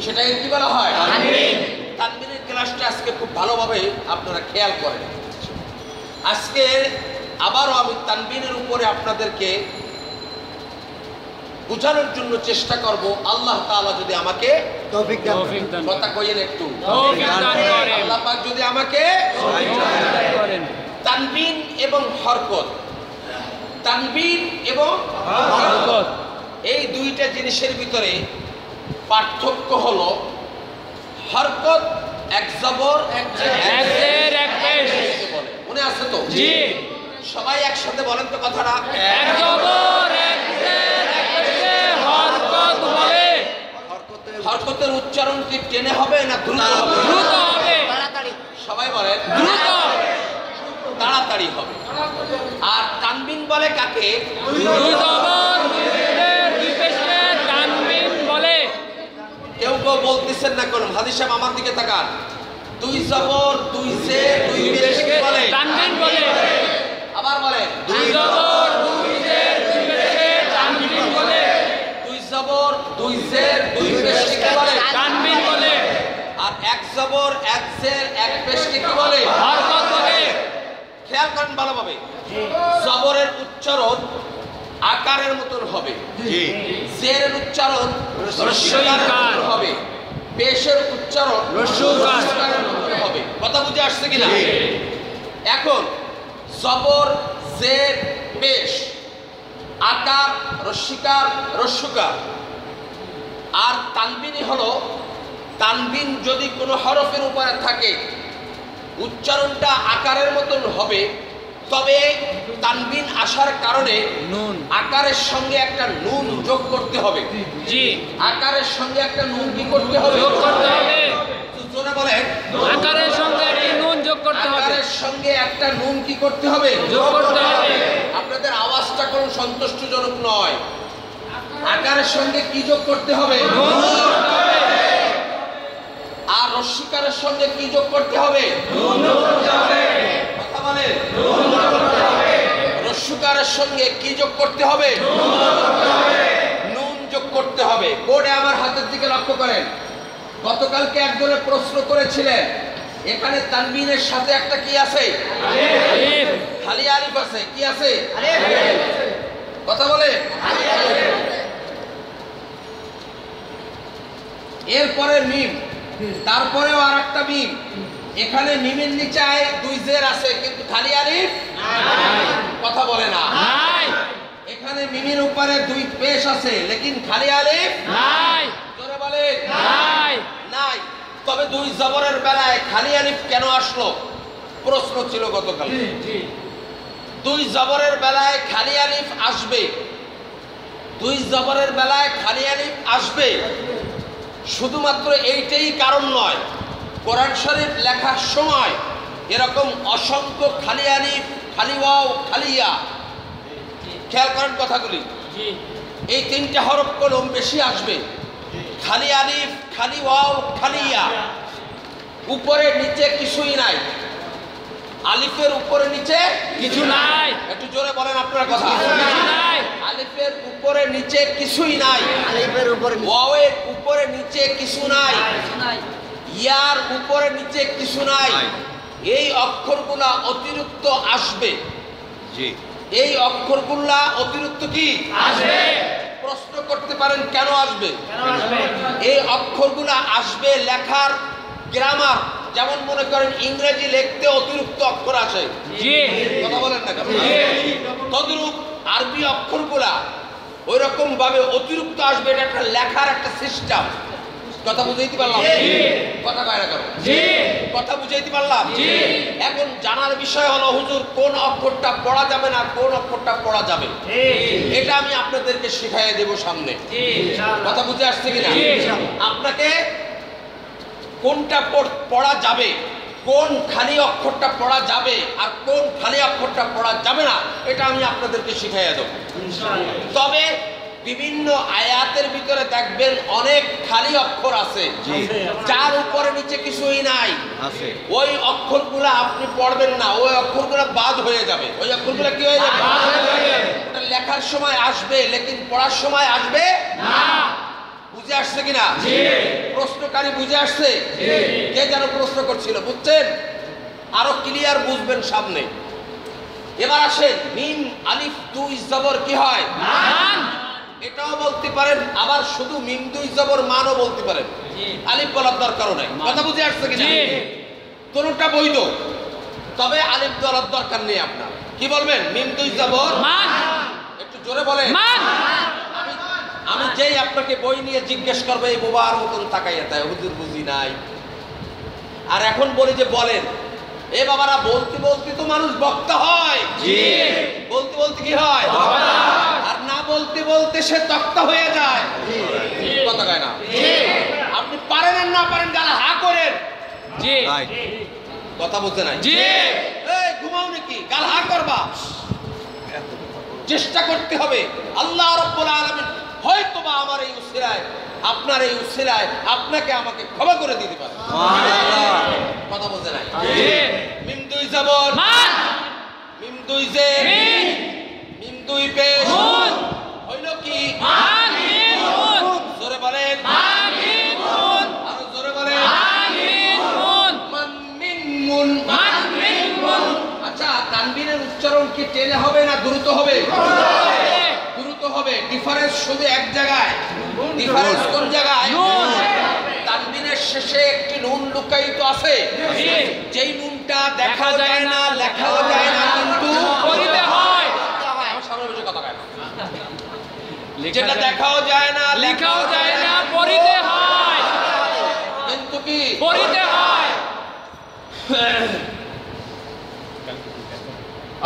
সেটাকে কি বলা হয়? তানবিন। তানবিনের ক্লাসটা আজকে খুব ভালোভাবে আপনারা খেয়াল করেন। আজকে আবারও আমি তানবিনের উপরে আপনাদেরকে বুঝানোর জন্য চেষ্টা করব। আল্লাহ তাআলা যদি আমাকে তৌফিক দান কথা কইেন একটু, আল্লাহ পাক যদি আমাকে তানবিন এবং হরকত, তানবিন এবং হরকত এই দুইটা জিনিসের ভিতরে পার্থক্য হলো হরকত এক জবর এক জের এক পেশ বলে। মনে আছে তো? জি। সবাই একসাথে বলেন তো কথাটা। এক জবর এক জের এক পেশে হরকত বলে। হরকতের উচ্চারণ কি টেনে হবে না দ্রুত হবে? দ্রুত হবে। তাড়াতাড়ি সবাই বলেন দ্রুত তাড়াতাড়ি হবে। আর তানবিন বলে কাকে? দুই জবর দুই পেশে তানবিন বলে। কেউ কেউ বলতেছেন না কোন হাদিস সাহেব আমার দিকে তাকান। দুই জবর দুই জের দুই পেশ কি বলে? তানবিন বলে। আবার বলেন দুই জবর দুই জের দুই পেশে তানবিন বলে। দুই জবর দুই জের দুই পেশ কি বলে? তানবিন বলে। আর এক জবর এক জের এক পেশ কি বলে? হরকত বলে। খেয়াল করেন ভালোভাবে। জবরের উচ্চারণ আকারের মতন হবে, জেরের উচ্চারণ রস্যইকারের মতন হবে, পেশের উচ্চারণ রস্যইকারের মতন হবে। কথা বুঝে আসছে কিনা? এখন জবর জের পেশ আকার রস্যিকার রস্যকার। আর তানবিনই হলো তানবিন যদি কোনো হরফের উপরে থাকে উচ্চারণটা আকারের মতন হবে, তবে তানবিন আসার কারণে নুন আকারের সঙ্গে একটা নুন যোগ করতে হবে। জি আকারের সঙ্গে একটা নুন কি করতে হবে? যোগ করতে হবে। জোরে বলেন। আকারের সঙ্গে একটি নুন যোগ করতে হবে। আকারের সঙ্গে একটা নুন কি করতে হবে? যোগ করতে হবে। আপনাদের আওয়াজটা কোনো সন্তুষ্টজনক নয়। আকারের সঙ্গে কি যোগ করতে হবে? আর রস্যিকারের সঙ্গে কি যোগ করতে হবে? কথা বলেন। রস্যিকারের সঙ্গে কি যোগ করতে হবে? নুন যোগ করতে হবে। বোর্ডে আমার হাতের দিকে লক্ষ্য করেন। গতকালকে একজনে প্রশ্ন করেছিলেন এখানে তানবিনের সাথে একটা কি আছে? আলিফ। খালি আলিফ আছে। কি আছে? কথা বলে। এরপরে মিম, তারপরেও আর একটা মিম। এখানে মিমের নিচে দুই জের আছে কিন্তু খালি আলিফ কথা বলে না। এখানে মিমের উপরে দুই পেশ আছে লেকিন খালি আলিফ নাই। জোরে বলে নাই। নাই। তবে দুই জবরের বেলায় খালি আলিফ কেন আসলো প্রশ্ন ছিল গতকাল। দুই জবরের বেলায় খালি আলিফ আসবে, দুই জবরের বেলায় খালি আলিফ আসবে শুধুমাত্র এইটাই কারণ নয়। কোরআন শরীফ লেখার সময় এরকম অসংখ্য খালি আলিফ খালি ওয়াও খালি ইয়া, খেয়াল করেন কথাগুলি। এই তিনটা হরফ কলম বেশি আসবে। খালি আলিফ খালি ওয়াও খালি ইয়া, উপরে নিচে কিছুই নাই। আলিফের উপরে নিচে কিছু নাই। একটু জোরে বলেন আপনারা কথা। কিছু নাই। আলিফের উপরে নিচে কিছুই নাই। আলিফের উপরে ওয়াওয়ের উপরে নিচে কিছু নাই। ইয়ার উপরে নিচে কিছু নাই। এই অক্ষরগুলা অতিরিক্ত আসবে। জি। এই অক্ষরগুলা অতিরিক্ত কি আসবে? প্রশ্ন করতে পারেন কেন আসবে? কেন আসবে? এই অক্ষরগুলা আসবে লেখার গ্রামার। যেমন মনে করেন ইংরেজি লিখতে অতিরিক্ত অক্ষর আসে। জি। কথা বলেন না কেন? তদ্রূপ আরবি অক্ষরগুলা ওই রকম ভাবে অতিরিক্ত আসবে। এটা একটা লেখার একটা সিস্টেম। কথা বুঝাইতে পারলাম? কথা কয় না কেন? জি। কথা বুঝাইতে পারলাম? জি। এখন জানার বিষয় হলো হুজুর কোন অক্ষরটা পড়া যাবে না কোন অক্ষরটা পড়া যাবে, এটা আমি আপনাদেরকে শিখাইয়ে দেব সামনে। কথা বুঝে আসছে কিনা? আপনাকে কোনটা পড়া যাবে, কোন খালি অক্ষরটা পড়া যাবে আর কোন খালি অক্ষরটা পড়া যাবে না, এটা আমি আপনাদেরকে শিখাইয়া দেব। তবে বিভিন্ন আয়াতের ভিতরে দেখবেন অনেক খালি অক্ষর আছে যার উপরে নিচে কিছুই নাই। ওই অক্ষরগুলো আপনি পড়বেন না, ওই অক্ষরগুলো বাদ হয়ে যাবে। ওই অক্ষরগুলো কি হয়ে যাবে? ওটা লেখার সময় আসবে লেকিন পড়ার সময় আসবে না। বুঝে আসছে কিনা? প্রশ্নকারী বুঝে আসছে? কে যেন প্রশ্ন করছিল, বুঝছেন? আরো ক্লিয়ার বুঝবেন সামনে। এবার আসেন, মিম আলিফ দুই জবর কি হয়? এটাও বলতে পারেন, আবার শুধু মিম দুই জবর মানও বলতে পারেন, আলিফ বলার দরকারও নাই। কথা বুঝে আসছে কিনা? কোনটা বৈধ, তবে আলিফ বলার দরকার নেই আপনার। কি বলবেন? মিম দুই জবর মান। একটু জোরে বলেন মান। আমি যেই আপনাকে বই নিয়ে জিজ্ঞেস করবো, এই বোবার মতন তাকাইয়া তাই হুজুর বুঝি নাই। আর এখন বলি যে বলেন, এ বাবারা বলতে বলতে তো মানুষ বক্তা হয়। বলতে বলতে কি হয়? আর না বলতে বলতে সে তক্তা হয়ে যায়। কথা কয় না? আপনি পারেন আর না পারেন, গাল হা করেন। কথা বলতে নাই? এই ঘুমাও নাকি? গাল হা করবা। চেষ্টা করতে হবে। আল্লাহ রাব্বুল আলামিন হয়তো বা আমার এই উসিলায়, আপনার এই উসিলায় আপনাকে আমাকে ক্ষমা করে দিতে পারে। কথা বলতে নাই? মিম দুই জবর মান, মিম দুই জের মিন, মিম দুই পেশ হইল কি? আমিনুন। জোরে বলেন আমিনুন। আরো জোরে বলেন আমিনুন। মানমিনুন। মানমিনুন। আচ্ছা, তানবিনের উচ্চারণ কি টেনে হবে না দ্রুত হবে? দ্রুত হবে। ডিফারেন্স শুধু এক জায়গায়। ডিফারেন্স কোন জায়গায়? তানবিনের শেষে একটি নুন লুকায়িত আছে, যেই নুনটা দেখা যায় না, লেখাও যায় না, কিন্তু পড়িতে হয়। আমার সামনে বসে কথা কয় না। যেটা দেখাও যায় না, লেখাও যায় না, পড়িতে হয়, কিন্তু কি পড়িতে হয়।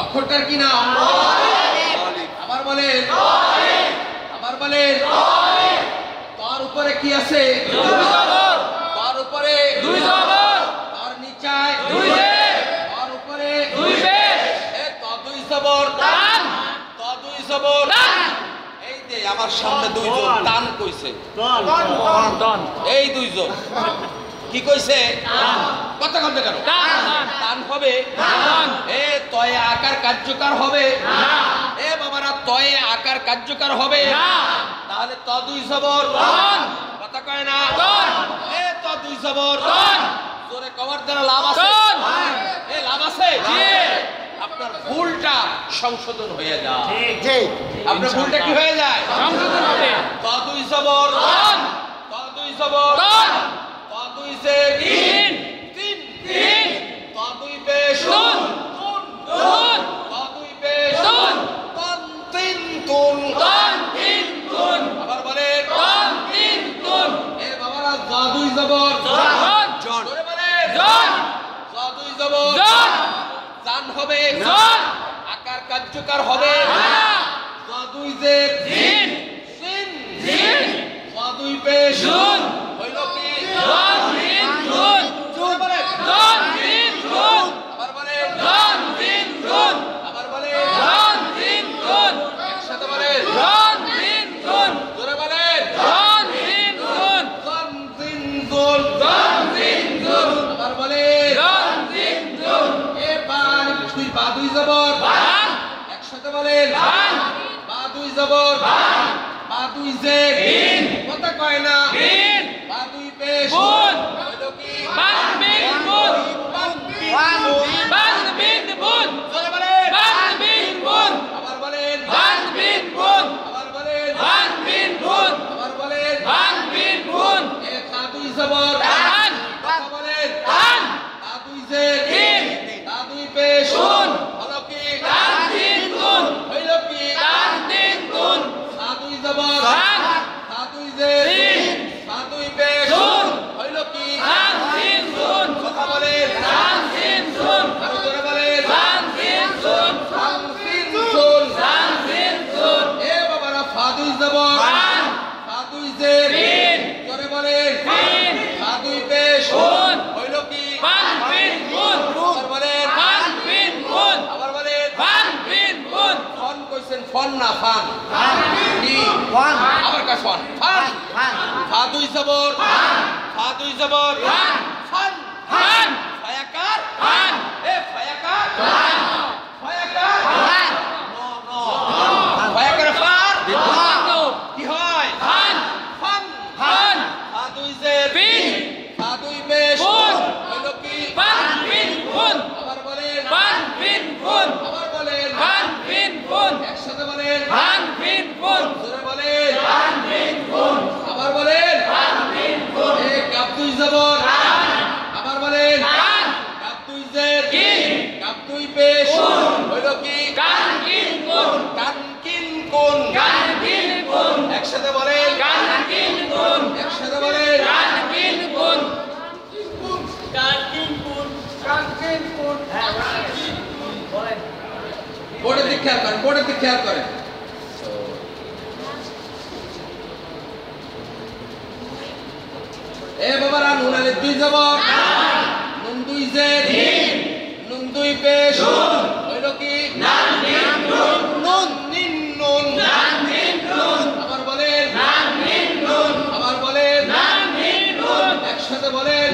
অক্ষরটার কি নাম? আবার বলেন, আবার বলেন। তার উপরে কি আছে? তার উপরে দুই জবর, তার নিচায় দুই জের, তার উপরে দুই পেশ, এই তা দুই জবর তান, তা দুই জবর তান। এই যে আমার সামনে দুইজন তান কইছে, তান, এই দুইজন কি কইছে? কথা কমতে কেন? তান হবে। এ তয়ে আকার কার্যকর হবে না। এ বাবারা তয়ে আকার কার্যকর হবে না। তাহলে ত দুই জবর তান। কথা কয় না? এ ত দুই জবর তান। জোরে কভার দেন, লাভ আছে? এ লাভ আছে? আপনার ভুলটা সংশোধন হয়ে যায়। আপনার ভুলটা কি হয়ে যায়? সংশোধন হবে। ত দুই জবর তান, ত দুই জবর তান, ত দুই জের তিন, তিন, তিন, ত দুই পেশ তুন, তুন, তুন, ত দুই পেশ তুন, তুন, তিন, তুন, তুন, তিন, তুন। আবার বলেন তুন, তিন, তুন। এ বাবারা জ দুই জবর জন, জন, জোরে বলেন জন, জ দুই জবর জন, জান হবে জন, আকার কার্যকর হবে না। জ দুই জের জিন, জিন, জিন, জ দুই পেশ জুন, হইল কি? জন, জিন, জুন, জোরে বলেন জন, জিন, জুন। আবার বলেন জন, জিন, জুন। আবার বলেন জন, জিন, জুন। একসাথে বলেন জন, জিন, জুন। জোরে বলেন জন, জিন, জুন, জন, জিন, জুন, জন, জিন, জুন। আবার বলেন জন, জিন, জুন। এ বান দুই, বা দুই জবর বান। একসাথে বলেন বান, বা দুই জবর বান, বা দুই জের বিন। কথা কয় না? বিন। বা দুই পেশ বুন, হইল কি? বান, বিন, বুন, বান, বিন, বুন, বান, বিন, বুন। জোরে বলেন বান, বিন, বুন। আবার বলেন বান, বিন, বুন। আবার বলেন বান, বিন, বুন। আবার বলেন বান, বিন, বুন। এ তা দুই জবর তান। কথা বলেন তান, তা দুই জের তিন, তা দুই পেশ বুন, হলো কি? তান, তিন, তুন, হইল কি? তান, তিন, তুন। তা দুই জবর তান, তা দুই জের তিন, তা দুই পেশ বুন, হইল কি? তান, তিন, তুন। কথা বলেন তান, তিন, তুন। আরো জোরে বলেন তান, তিন, তুন, তান, তিন, তুন, তান, তিন, তুন। এ বাবারা ফা দুই জবর তান, ফা দুই জের তিন, জোরে বলেন তিন, ফা দুই পেশ বুন, হইল কি? বান, বিন, বুন। আবার বলেন বান, বিন, বুন। আবার বলেন বান, বিন, বুন। ফন কইছেন, ফন না ফান? কি ফান? আবার কয় ফন, ফান, ফা দুই জবর ফা দুই জবর ফান, ফান, ফান। ফায়াকার ফান। এ ফায়াকার ফান, ফায়াকার ফান। নো, নো, ফায়াকার ফার কি হয়? ফান, ফান, ফান। খেয়াল করেন, বোর্ডের দিকে খেয়াল করেন। এ বাবারা, নুন আলিফ দুই জবর, নুন দুই জের, নুন দুই পেশ, হইল কি নুন নিন নুন, আবার বলেন, আবার বলেন, একসাথে বলেন।